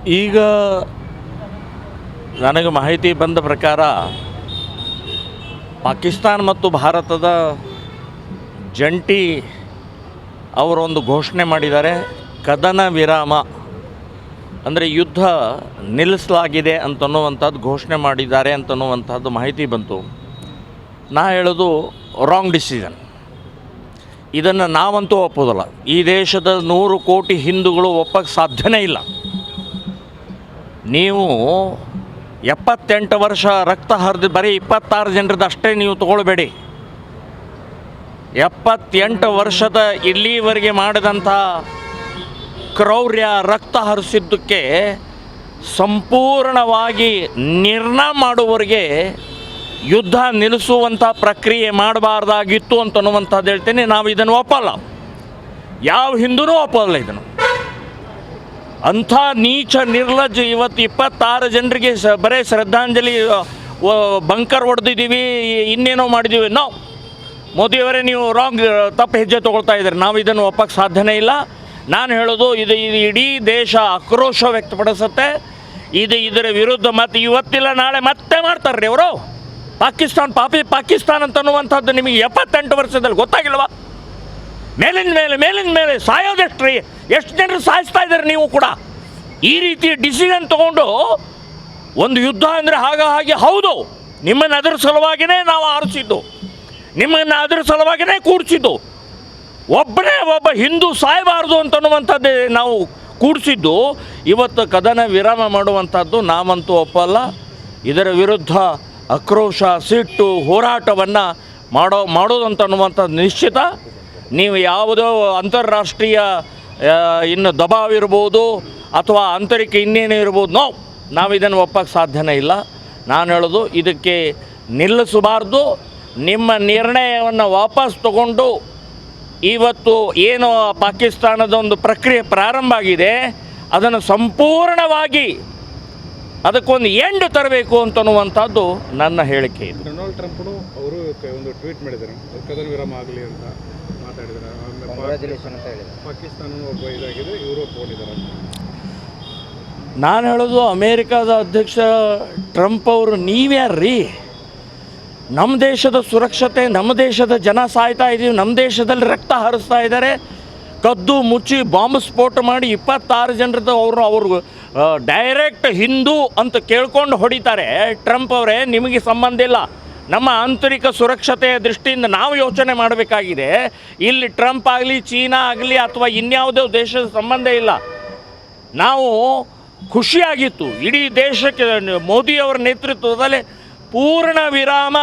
ಈಗ ನನಗೆ ಮಾಹಿತಿ ಬಂದ ಪ್ರಕಾರ ಪಾಕಿಸ್ತಾನ ಮತ್ತು ಭಾರತದ ಜಂಟಿ ಅವರೊಂದು ಘೋಷಣೆ ಮಾಡಿದ್ದಾರೆ. ಕದನ ವಿರಾಮ ಅಂದರೆ ಯುದ್ಧ ನಿಲ್ಲಿಸಲಾಗಿದೆ ಅಂತನ್ನುವಂಥದ್ದು ಘೋಷಣೆ ಮಾಡಿದ್ದಾರೆ ಅಂತನ್ನುವಂಥದ್ದು ಮಾಹಿತಿ ಬಂತು. ನಾ ಹೇಳೋದು ರಾಂಗ್ ಡಿಸಿಷನ್. ಇದನ್ನು ನಾವಂತೂ ಒಪ್ಪೋದಲ್ಲ. ಈ ದೇಶದ 100 ಕೋಟಿ ಹಿಂದೂಗಳು ಒಪ್ಪಕ್ಕೆ ಸಾಧ್ಯನೇ ಇಲ್ಲ. ನೀವು 78 ವರ್ಷ ರಕ್ತ ಹರಿದು ಬರೀ 26 ಜನರದ್ದು ಅಷ್ಟೇ ನೀವು ತಗೊಳ್ಬೇಡಿ. 78 ವರ್ಷದ ಇಲ್ಲಿವರೆಗೆ ಮಾಡಿದಂಥ ಕ್ರೌರ್ಯ, ರಕ್ತ ಹರಿಸಿದ್ದಕ್ಕೆ ಸಂಪೂರ್ಣವಾಗಿ ನಿರ್ಣಯ ಮಾಡುವವರೆಗೆ ಯುದ್ಧ ನಿಲ್ಲಿಸುವಂಥ ಪ್ರಕ್ರಿಯೆ ಮಾಡಬಾರ್ದಾಗಿತ್ತು ಅಂತನ್ನುವಂಥದ್ದು ಹೇಳ್ತೇನೆ. ನಾವು ಇದನ್ನು ಒಪ್ಪಲ್ಲ, ಯಾವ ಹಿಂದೂನೂ ಒಪ್ಪಲ್ಲ ಇದನ್ನು. ಅಂಥ ನೀಚ ನಿರ್ಲಜ್ಜ ಇವತ್ತು 26 ಜನರಿಗೆ ಬರೀ ಶ್ರದ್ಧಾಂಜಲಿ ಬಂಕರ್ ಹೊಡೆದಿದ್ದೀವಿ, ಇನ್ನೇನೋ ಮಾಡಿದ್ದೀವಿ. ನಾವು ಮೋದಿಯವರೇ ನೀವು ತಪ್ಪು ಹೆಜ್ಜೆ ತೊಗೊಳ್ತಾ ಇದ್ದಾರೆ. ನಾವು ಇದನ್ನು ಒಪ್ಪಕ್ಕೆ ಸಾಧ್ಯನೇ ಇಲ್ಲ. ನಾನು ಹೇಳೋದು ಇದು ಇಡೀ ದೇಶ ಆಕ್ರೋಶ ವ್ಯಕ್ತಪಡಿಸುತ್ತೆ. ಇದರ ವಿರುದ್ಧ ಮತ್ತೆ ಇವತ್ತಿಲ್ಲ ನಾಳೆ ಮತ್ತೆ ಮಾಡ್ತಾರೆ ರೀ ಅವರು. ಪಾಕಿಸ್ತಾನ ಅಂತನ್ನುವಂಥದ್ದು ನಿಮಗೆ 78 ವರ್ಷದಲ್ಲಿ ಗೊತ್ತಾಗಿಲ್ವಾ? ಮೇಲಿನ ಮೇಲೆ ಸಾಯೋದೆಷ್ಟು ರೀ, ಎಷ್ಟು ಜನರು ಸಾಯಿಸ್ತಾ ಇದ್ದಾರೆ. ನೀವು ಕೂಡ ಈ ರೀತಿ ಡಿಸಿಷನ್ ತೊಗೊಂಡು ಒಂದು ಯುದ್ಧ ಅಂದರೆ ಹಾಗೆ ಹೌದು, ನಿಮ್ಮನ್ನು ಅದರ ಸಲುವಾಗಿಯೇ ನಾವು ಆರಿಸಿದ್ದು, ನಿಮ್ಮನ್ನು ಅದರ ಸಲುವಾಗಿಯೇ ಕೂಡಿಸಿದ್ದು. ಒಬ್ಬ ಹಿಂದೂ ಸಾಯಬಾರ್ದು ಅಂತನ್ನುವಂಥದ್ದೇ ನಾವು ಕೂಡಿಸಿದ್ದು. ಇವತ್ತು ಕದನ ವಿರಾಮ ಮಾಡುವಂಥದ್ದು ನಾವಂತೂ ಒಪ್ಪಲ್ಲ. ಇದರ ವಿರುದ್ಧ ಆಕ್ರೋಶ, ಸಿಟ್ಟು, ಹೋರಾಟವನ್ನು ಮಾಡೋದಂತನ್ನುವಂಥದ್ದು ನಿಶ್ಚಿತ. ನೀವು ಯಾವುದೋ ಅಂತಾರಾಷ್ಟ್ರೀಯ ಇನ್ನು ದಬಾವ್ ಇರ್ಬೋದು ಅಥವಾ ಆಂತರಿಕ ಇನ್ನೇನು ಇರ್ಬೋದು, ನಾವು ಇದನ್ನು ಒಪ್ಪಕ್ಕೆ ಸಾಧ್ಯನೇ ಇಲ್ಲ. ನಾನು ಹೇಳೋದು ಇದಕ್ಕೆ ನಿಲ್ಲಿಸಬಾರ್ದು. ನಿಮ್ಮ ನಿರ್ಣಯವನ್ನು ವಾಪಸ್ ತಗೊಂಡು ಇವತ್ತು ಏನು ಪಾಕಿಸ್ತಾನದ ಒಂದು ಪ್ರಕ್ರಿಯೆ ಪ್ರಾರಂಭ ಆಗಿದೆ ಅದನ್ನು ಸಂಪೂರ್ಣವಾಗಿ ಅದಕ್ಕೊಂದು ಎಂಡ್ ತರಬೇಕು ಅಂತನ್ನುವಂಥದ್ದು ನನ್ನ ಹೇಳಿಕೆ. ಇದು ಡೊನಾಲ್ಡ್ ಟ್ರಂಪ್ನು ಅವರು ಒಂದು ಟ್ವೀಟ್ ಮಾಡಿದ್ದಾರೆ, ಕದನ ವಿರಾಮ ಆಗಲಿ ಅಂತ ಮಾತಾಡಿದ್ದಾರೆ. ಪಾಕಿಸ್ತಾನ ಒಬ್ಬ ಇದಾಗಿದೆ, ಇವರು ಒಪ್ಕೊಂಡಿದ್ದಾರೆ. ನಾನು ಹೇಳೋದು ಅಮೇರಿಕಾದ ಅಧ್ಯಕ್ಷ ಟ್ರಂಪ್ ಅವರು ನೀವ್ಯಾರ್ರೀ? ನಮ್ಮ ದೇಶದ ಸುರಕ್ಷತೆ, ನಮ್ಮ ದೇಶದ ಜನ ಸಾಯ್ತಾ ಇದ್ದೀವಿ, ನಮ್ಮ ದೇಶದಲ್ಲಿ ರಕ್ತ ಹರಿಸ್ತಾ ಇದ್ದಾರೆ. ಕದ್ದು ಮುಚ್ಚಿ ಬಾಂಬ್ ಸ್ಫೋಟ ಮಾಡಿ 26 ಜನರದ್ದು ಅವರು ಡೈರೆಕ್ಟ್ ಹಿಂದೂ ಅಂತ ಕೇಳ್ಕೊಂಡು ಹೊಡಿತಾರೆ. ಟ್ರಂಪ್ ಅವರೇ, ನಿಮಗೆ ಸಂಬಂಧ ಇಲ್ಲ. ನಮ್ಮ ಆಂತರಿಕ ಸುರಕ್ಷತೆಯ ದೃಷ್ಟಿಯಿಂದ ನಾವು ಯೋಚನೆ ಮಾಡಬೇಕಾಗಿದೆ. ಇಲ್ಲಿ ಟ್ರಂಪ್ ಆಗಲಿ, ಚೀನಾ ಆಗಲಿ ಅಥವಾ ಇನ್ಯಾವುದೇ ದೇಶದ ಸಂಬಂಧ ಇಲ್ಲ. ನಾವು ಖುಷಿಯಾಗಿತ್ತು ಇಡೀ ದೇಶಕ್ಕೆ ಮೋದಿಯವರ ನೇತೃತ್ವದಲ್ಲಿ ಪೂರ್ಣ ವಿರಾಮ,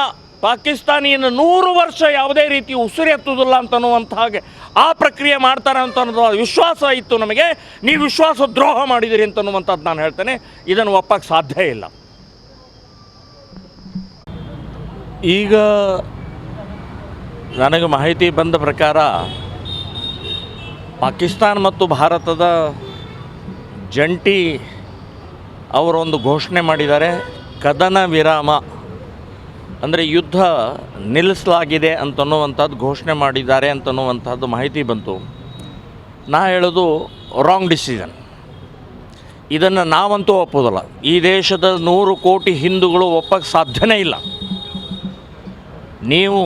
ಪಾಕಿಸ್ತಾನಿಯನ್ನು 100 ವರ್ಷ ಯಾವುದೇ ರೀತಿ ಉಸಿರು ಎತ್ತುವುದಿಲ್ಲ ಅಂತನ್ನುವಂಥ ಹಾಗೆ ಆ ಪ್ರಕ್ರಿಯೆ ಮಾಡ್ತಾರೆ ಅಂತ ವಿಶ್ವಾಸ ಇತ್ತು ನಮಗೆ. ನೀವು ವಿಶ್ವಾಸ ದ್ರೋಹ ಮಾಡಿದಿರಿ ಅಂತನ್ನುವಂಥದ್ದು ನಾನು ಹೇಳ್ತೇನೆ. ಇದನ್ನು ಒಪ್ಪಕ್ಕೆ ಸಾಧ್ಯ ಇಲ್ಲ. ಈಗ ನನಗೆ ಮಾಹಿತಿ ಬಂದ ಪ್ರಕಾರ ಪಾಕಿಸ್ತಾನ ಮತ್ತು ಭಾರತದ ಜಂಟಿ ಅವರೊಂದು ಘೋಷಣೆ ಮಾಡಿದ್ದಾರೆ. ಕದನ ವಿರಾಮ ಅಂದರೆ ಯುದ್ಧ ನಿಲ್ಲಿಸಲಾಗಿದೆ ಅಂತನ್ನುವಂಥದ್ದು ಘೋಷಣೆ ಮಾಡಿದ್ದಾರೆ ಅಂತನ್ನುವಂಥದ್ದು ಮಾಹಿತಿ ಬಂತು. ನಾ ಹೇಳೋದು ರಾಂಗ್ ಡಿಸಿಷನ್. ಇದನ್ನು ನಾವಂತೂ ಒಪ್ಪೋದಲ್ಲ. ಈ ದೇಶದ 100 ಕೋಟಿ ಹಿಂದೂಗಳು ಒಪ್ಪಕ್ಕೆ ಸಾಧ್ಯನೇ ಇಲ್ಲ. ನೀವು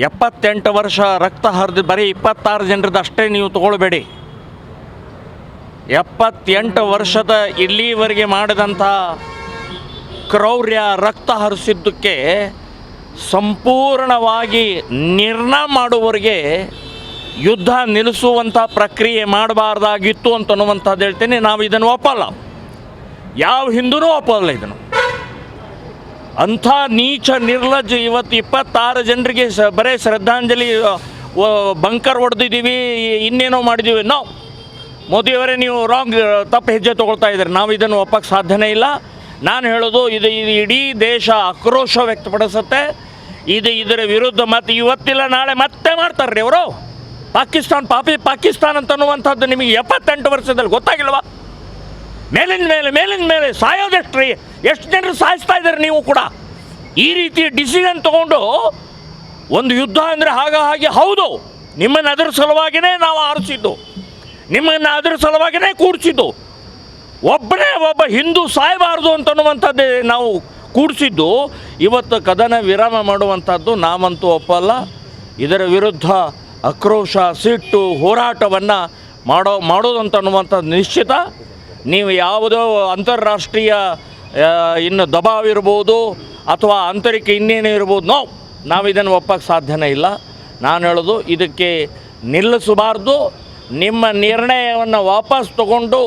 78 ವರ್ಷ ರಕ್ತ ಹರಿದು ಬರೀ 26 ಜನರದ್ದು ಅಷ್ಟೇ ನೀವು ತಗೊಳ್ಬೇಡಿ. 78 ವರ್ಷದ ಇಲ್ಲಿವರೆಗೆ ಮಾಡಿದಂಥ ಕ್ರೌರ್ಯ, ರಕ್ತ ಹರಿಸಿದ್ದಕ್ಕೆ ಸಂಪೂರ್ಣವಾಗಿ ನಿರ್ಣಯ ಮಾಡುವವರೆಗೆ ಯುದ್ಧ ನಿಲ್ಲಿಸುವಂಥ ಪ್ರಕ್ರಿಯೆ ಮಾಡಬಾರ್ದಾಗಿತ್ತು ಅಂತನ್ನುವಂಥದ್ದು ಹೇಳ್ತೇನೆ. ನಾವು ಇದನ್ನು ಒಪ್ಪಲ್ಲ, ಯಾವ ಹಿಂದೂನೂ ಒಪ್ಪಲ್ಲ ಇದನ್ನು. ಅಂಥ ನೀಚ ನಿರ್ಲಜ್ಜ ಇವತ್ತು 26 ಜನರಿಗೆ ಬರೀ ಶ್ರದ್ಧಾಂಜಲಿ ಬಂಕರ್ ಹೊಡೆದಿದ್ದೀವಿ, ಇನ್ನೇನೋ ಮಾಡಿದ್ದೀವಿ. ನಾವು ಮೋದಿಯವರೇ ನೀವು ತಪ್ಪು ಹೆಜ್ಜೆ ತೊಗೊಳ್ತಾ ಇದ್ದಾರೆ. ನಾವು ಇದನ್ನು ಒಪ್ಪಕ್ಕೆ ಸಾಧ್ಯನೇ ಇಲ್ಲ. ನಾನು ಹೇಳೋದು ಇದು ಇಡೀ ದೇಶ ಆಕ್ರೋಶ ವ್ಯಕ್ತಪಡಿಸುತ್ತೆ. ಇದರ ವಿರುದ್ಧ ಮತ್ತೆ ಇವತ್ತಿಲ್ಲ ನಾಳೆ ಮತ್ತೆ ಮಾಡ್ತಾರೆ ರೀ ಅವರು. ಪಾಕಿಸ್ತಾನ ಅಂತನ್ನುವಂಥದ್ದು ನಿಮಗೆ 78 ವರ್ಷದಲ್ಲಿ ಗೊತ್ತಾಗಿಲ್ವಾ? ಮೇಲಿನ ಮೇಲೆ ಸಾಯೋದೆಷ್ಟು ರೀ, ಎಷ್ಟು ಜನರು ಸಾಯಿಸ್ತಾ ಇದ್ದಾರೆ. ನೀವು ಕೂಡ ಈ ರೀತಿ ಡಿಸಿಷನ್ ತೊಗೊಂಡು ಒಂದು ಯುದ್ಧ ಅಂದರೆ ಹಾಗೆ ಹೌದು, ನಿಮ್ಮನ್ನು ಅದರ ಸಲುವಾಗಿಯೇ ನಾವು ಆರಿಸಿದ್ದು, ನಿಮ್ಮನ್ನು ಅದರ ಸಲುವಾಗಿಯೇ ಕೂಡಿಸಿದ್ದು. ಒಬ್ಬನೇ ಒಬ್ಬ ಹಿಂದೂ ಸಾಯಬಾರ್ದು ಅಂತನ್ನುವಂಥದ್ದೇ ನಾವು ಕೂಡಿಸಿದ್ದು. ಇವತ್ತು ಕದನ ವಿರಾಮ ಮಾಡುವಂಥದ್ದು ನಾವಂತೂ ಒಪ್ಪಲ್ಲ. ಇದರ ವಿರುದ್ಧ ಆಕ್ರೋಶ, ಸಿಟ್ಟು, ಹೋರಾಟವನ್ನು ಮಾಡೋದಂತನ್ನುವಂಥದ್ದು ನಿಶ್ಚಿತ. ನೀವು ಯಾವುದೋ ಅಂತಾರಾಷ್ಟ್ರೀಯ ಇನ್ನು ದಬಾವ್ ಇರ್ಬೋದು ಅಥವಾ ಆಂತರಿಕ ಇನ್ನೇನು ಇರ್ಬೋದು, ನಾವು ಇದನ್ನು ಒಪ್ಪಕ್ಕೆ ಸಾಧ್ಯನೇ ಇಲ್ಲ. ನಾನು ಹೇಳೋದು ಇದಕ್ಕೆ ನಿಲ್ಲಿಸಬಾರ್ದು. ನಿಮ್ಮ ನಿರ್ಣಯವನ್ನು ವಾಪಸ್ ತಗೊಂಡು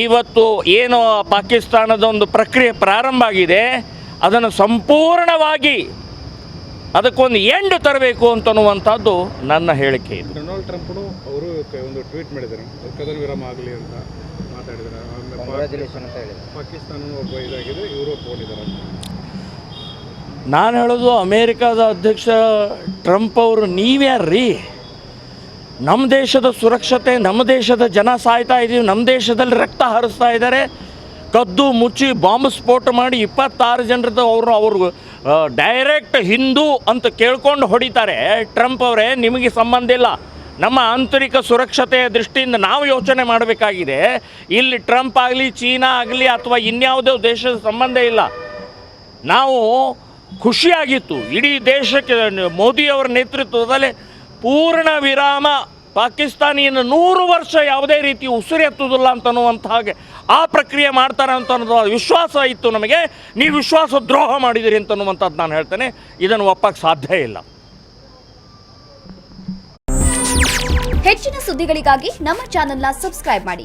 ಇವತ್ತು ಏನು ಪಾಕಿಸ್ತಾನದ ಒಂದು ಪ್ರಕ್ರಿಯೆ ಪ್ರಾರಂಭ ಆಗಿದೆ ಅದನ್ನು ಸಂಪೂರ್ಣವಾಗಿ ಅದಕ್ಕೊಂದು ಎಂಡ್ ತರಬೇಕು ಅಂತನ್ನುವಂಥದ್ದು ನನ್ನ ಹೇಳಿಕೆ. ಇದು ಡೊನಾಲ್ಡ್ ಟ್ರಂಪ್ನು ಅವರು ಒಂದು ಟ್ವೀಟ್ ಮಾಡಿದ್ದಾರೆ, ಕದನ ವಿರಾಮ ಆಗಲಿ ಅಂತ ಮಾತಾಡಿದ್ದಾರೆ. ಪಾಕಿಸ್ತಾನ ಒಬ್ಬ ಇದಾಗಿದೆ, ಇವರು ಒಪ್ಕೊಂಡಿದ್ದಾರೆ. ನಾನು ಹೇಳೋದು ಅಮೇರಿಕಾದ ಅಧ್ಯಕ್ಷ ಟ್ರಂಪ್ ಅವರು ನೀವ್ಯಾರ್ರೀ? ನಮ್ಮ ದೇಶದ ಸುರಕ್ಷತೆ, ನಮ್ಮ ದೇಶದ ಜನ ಸಾಯ್ತಾ ಇದ್ದೀವಿ, ನಮ್ಮ ದೇಶದಲ್ಲಿ ರಕ್ತ ಹರಿಸ್ತಾ ಇದ್ದಾರೆ, ಕದ್ದು ಮುಚ್ಚಿ ಬಾಂಬ್ ಸ್ಫೋಟ ಮಾಡಿ 26 ಜನರದ್ದು ಅವರು ಡೈರೆಕ್ಟ್ ಹಿಂದೂ ಅಂತ ಕೇಳ್ಕೊಂಡು ಹೊಡಿತಾರೆ. ಟ್ರಂಪ್ ಅವರೇ, ನಿಮಗೆ ಸಂಬಂಧ ಇಲ್ಲ. ನಮ್ಮ ಆಂತರಿಕ ಸುರಕ್ಷತೆಯ ದೃಷ್ಟಿಯಿಂದ ನಾವು ಯೋಚನೆ ಮಾಡಬೇಕಾಗಿದೆ. ಇಲ್ಲಿ ಟ್ರಂಪ್ ಆಗಲಿ, ಚೀನಾ ಆಗಲಿ ಅಥವಾ ಇನ್ಯಾವುದೋ ದೇಶದ ಸಂಬಂಧ ಇಲ್ಲ. ನಾವು ಖುಷಿಯಾಗಿತ್ತು ಇಡೀ ದೇಶಕ್ಕೆ ಮೋದಿಯವರ ನೇತೃತ್ವದಲ್ಲಿ ಪೂರ್ಣ ವಿರಾಮ, ಪಾಕಿಸ್ತಾನಿಯನ್ನು 100 ವರ್ಷ ಯಾವುದೇ ರೀತಿ ಉಸಿರು ಎತ್ತುವುದಿಲ್ಲ ಅಂತನ್ನುವಂಥ ಹಾಗೆ ಆ ಪ್ರಕ್ರಿಯೆ ಮಾಡ್ತಾರೆ ಅಂತ ವಿಶ್ವಾಸ ಇತ್ತು ನಮಗೆ. ನೀವು ವಿಶ್ವಾಸ ದ್ರೋಹ ಮಾಡಿದಿರಿ ಅಂತನ್ನುವಂಥದ್ದು ನಾನು ಹೇಳ್ತೇನೆ. ಇದನ್ನು ಒಪ್ಪಕ್ಕೆ ಸಾಧ್ಯ ಇಲ್ಲ. ಹೆಚ್ಚಿನ ಸುದ್ದಿಗಳಿಗಾಗಿ ನಮ್ಮ ಚಾನೆಲ್ನ ಸಬ್ಸ್ಕ್ರೈಬ್ ಮಾಡಿ.